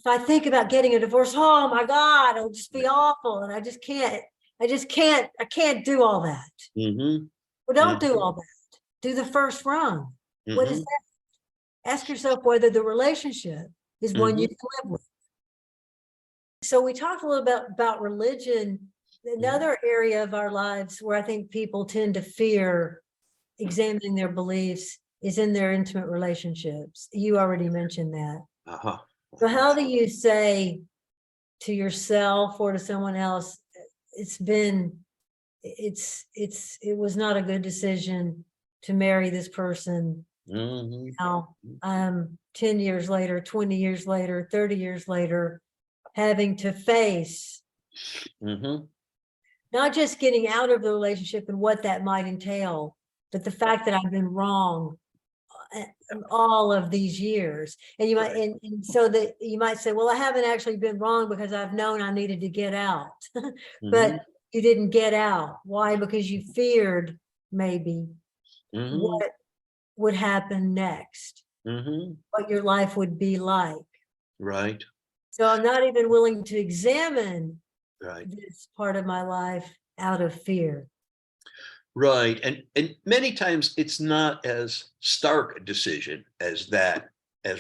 if I think about getting a divorce, oh my God, it'll just be awful. And I can't do all that. Mm-hmm. Well, don't do all that. Do the first rung. What is Mm-hmm. that? Ask yourself whether the relationship is one you can live with. So we talked a little bit about religion. Another area of our lives where I think people tend to fear examining their beliefs is in their intimate relationships. You already mentioned that. Uh-huh. So how do you say to yourself or to someone else, it was not a good decision to marry this person? Mm-hmm. Now, 10 years later, 20 years later, 30 years later, having to face Mm-hmm. not just getting out of the relationship and what that might entail, but the fact that I've been wrong all of these years. And you might, Right. and so that you might say, well, I haven't actually been wrong because I've known I needed to get out, but you didn't get out. Why? Because you feared maybe what would happen next, what your life would be like. Right. So I'm not even willing to examine Right. this part of my life out of fear. Right. And many times it's not as stark a decision as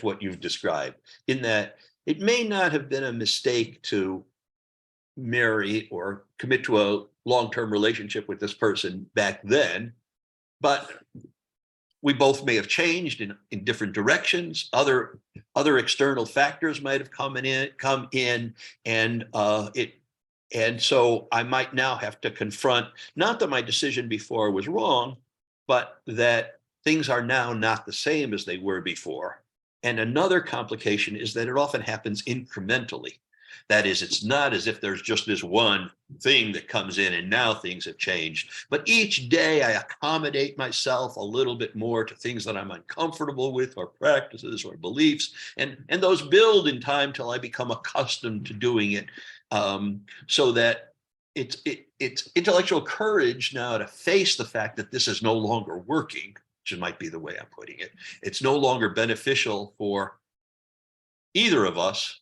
what you've described, in that it may not have been a mistake to marry or commit to a long-term relationship with this person back then, but we both may have changed in different directions. Other external factors might have come in, and so I might now have to confront, not that my decision before was wrong, but that things are now not the same as they were before. And another complication is that it often happens incrementally. That is, it's not as if there's just this one thing that comes in and now things have changed. But each day I accommodate myself a little bit more to things that I'm uncomfortable with, or practices or beliefs. And those build in time till I become accustomed to doing it. So that it's intellectual courage now to face the fact that this is no longer working, which might be the way I'm putting it. It's no longer beneficial for either of us,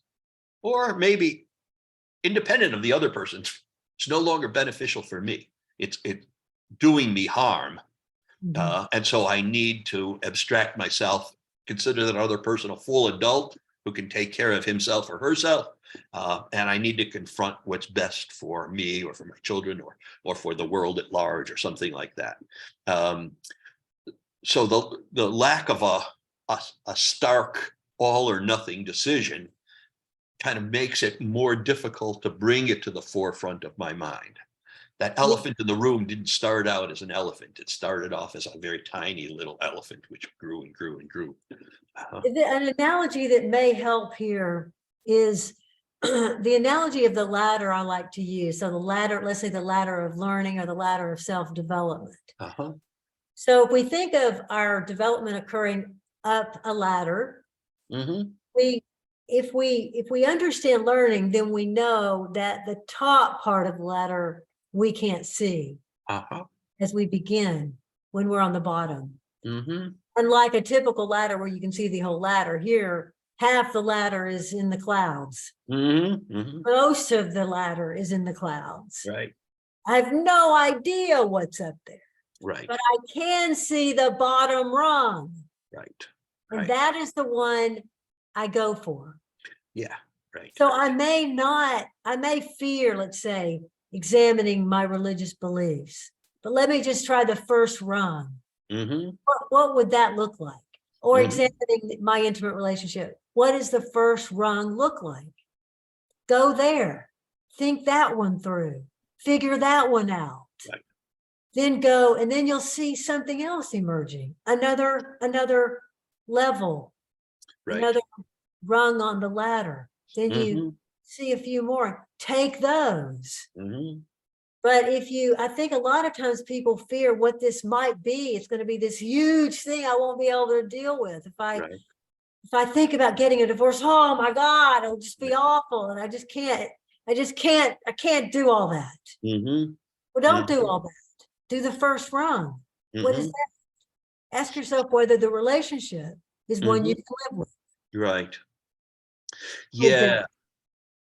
or maybe independent of the other person. It's no longer beneficial for me. It's doing me harm. And so I need to abstract myself, consider that other person a full adult who can take care of himself or herself. And I need to confront what's best for me or for my children or for the world at large or something like that. So the lack of a stark all or nothing decision kind of makes it more difficult to bring it to the forefront of my mind. That elephant in the room didn't start out as an elephant. It started off as a very tiny little elephant, which grew and grew and grew. An analogy that may help here is the analogy of the ladder I like to use. So the ladder, let's say the ladder of learning or the ladder of self-development. So if we think of our development occurring up a ladder, if we understand learning, then we know that the top part of the ladder we can't see as we begin when we're on the bottom. Unlike a typical ladder where you can see the whole ladder, here half the ladder is in the clouds. Most of the ladder is in the clouds. Right. I have no idea what's up there. Right. But I can see the bottom rung. Right. And that is the one I go for. Yeah. Right. So I may fear, let's say, examining my religious beliefs, but let me just try the first rung. What would that look like? Or examining my intimate relationship. What does the first rung look like? Go there. Think that one through. Figure that one out. Right. Then go, and then you'll see something else emerging. Another level. Right. Another rung on the ladder. Then you see a few more. Take those. But I think a lot of times people fear what this might be. It's going to be this huge thing I won't be able to deal with. If I think about getting a divorce, oh my God, it'll just be awful. And I can't do all that. Well, don't do all that. Do the first rung. What is that? Ask yourself whether the relationship is one you can live with. Right. Yeah,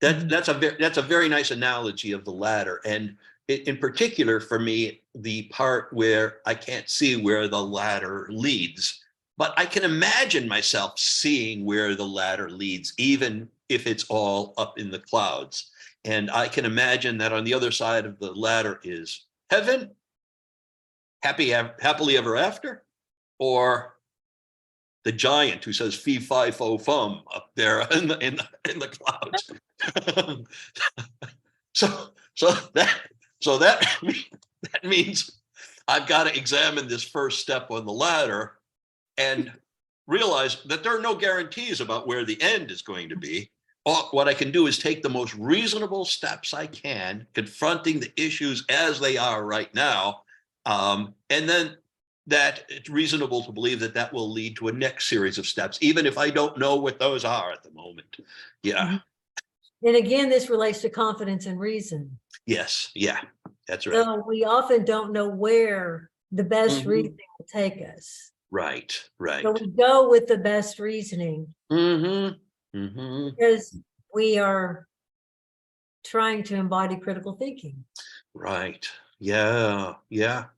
Mhm. that's a very nice analogy of the ladder. And in particular for me, the part where I can't see where the ladder leads, but I can imagine myself seeing where the ladder leads, even if it's all up in the clouds. And I can imagine that on the other side of the ladder is heaven, happily ever after, or the giant who says fee fi fo fum up there in the clouds. So that so that that means I've got to examine this first step on the ladder and realize that there are no guarantees about where the end is going to be. What I can do is take the most reasonable steps I can, confronting the issues as they are right now, and then that it's reasonable to believe that that will lead to a next series of steps, even if I don't know what those are at the moment. Yeah. Mhm. And again, this relates to confidence and reason. Yes. Yeah. That's right. So we often don't know where the best Mhm. reasoning will take us. Right. Right. So we go with the best reasoning because we are trying to embody critical thinking. Right. Yeah. Yeah.